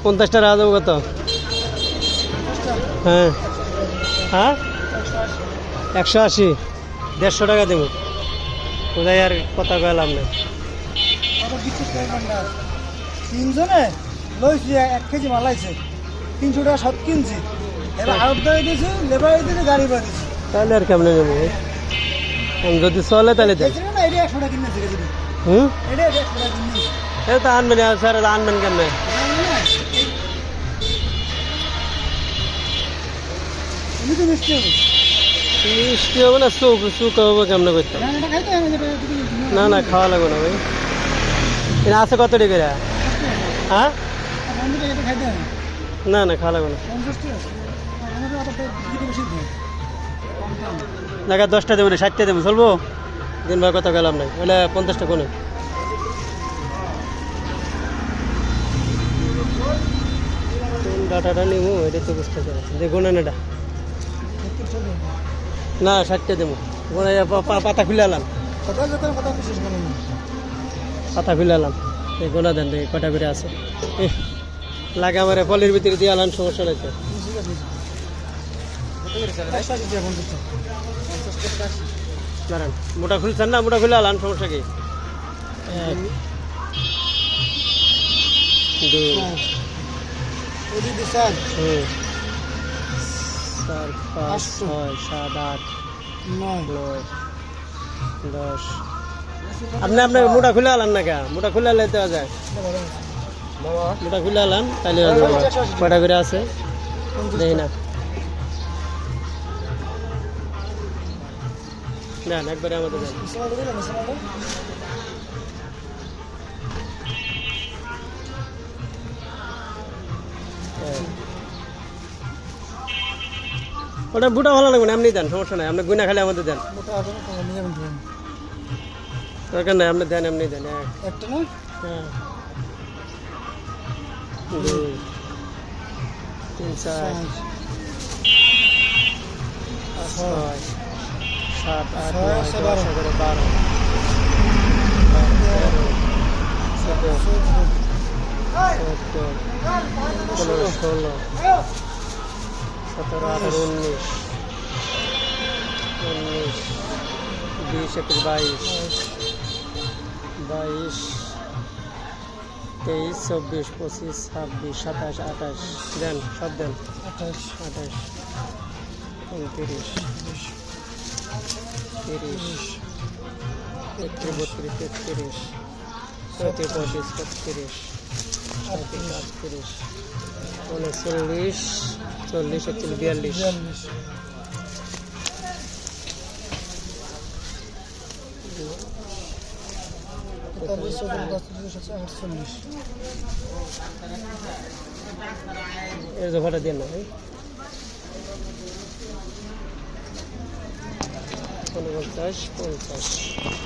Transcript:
50টা রাখা যাবো কত? হ্যাঁ হ্যাঁ 180, 150 টাকা দেবো। কোথায় আর কথা কইলাম না। তিনজনে লইছি 1 কেজি মাল আইছে 300 টাকা সব কিনছি, এবার আরব দিয়ে দিয়েছি, লেবার দিয়ে গাড়ি বাড়িয়েছি। তাহলে আর কেমনে নেবো? যদি চলে তাহলে দেখ। না এটা 100 টাকা কিনেছি কেজি। এটা 100 টাকা কিনেছি। এই তো আনবেন স্যার, আনবেন কেমনে? তুমি তো মিষ্টি হবে। মিষ্টি হবে না, চুক হবে কেমনে করতে? না না খাওয়া লাগবে না ভাই। এটা আছে কত টাকা? হ্যাঁ না না খাওয়া লাগবে না। দেখা 10টা দেবো না, 60টা দেবো, চলবো? দিন ভাই কথা গেলাম নাই, ওইলে 50টা কোনে ডাটাটা নিবো, এটা তো বুঝতে পারছি। দেখুন না এটা না 60টা দেবো। পাতা খুলে আলাম, পাতা খুলে আলাম। এই গোনা দেন রে, কটা করে আছে লাগে আমার ফলের ভিতরে দিয়ে আলাম, সমস্যা নাই তো। দাঁড়ান, মোটা খুলছেন না? মোটা খুলে আলাম, সমস্যা কি? 1 2 4 5 6 7 8 9 10। আপনি আপনার মোটা খুলে আলান না কে? মোটা খুলে আনলে দেওয়া যায়। মোটা খুলে আলান তাহলে কয়টা করে আছে দেখি না। দেন একবারে আমাদের দেন। ওটা বুটা ভালো লাগবে না, এমনি দেন, সমস্যা নাই। আপনি গুনা খালি আমাদের দেন, দরকার নাই। আপনি দেন, এমনি দেন। একটা না? হ্যাঁ 2 3 4 5 6 7 8 9 10 11 12 13 14 15 16 17 18 19 20 21 22 23 24 25 26 27 28 দেন, সব দেন। 28 29 30 31 32 33 34 35 36 37 38 39 40 41 42 এর জবাটা দেন না ভাই। 49 50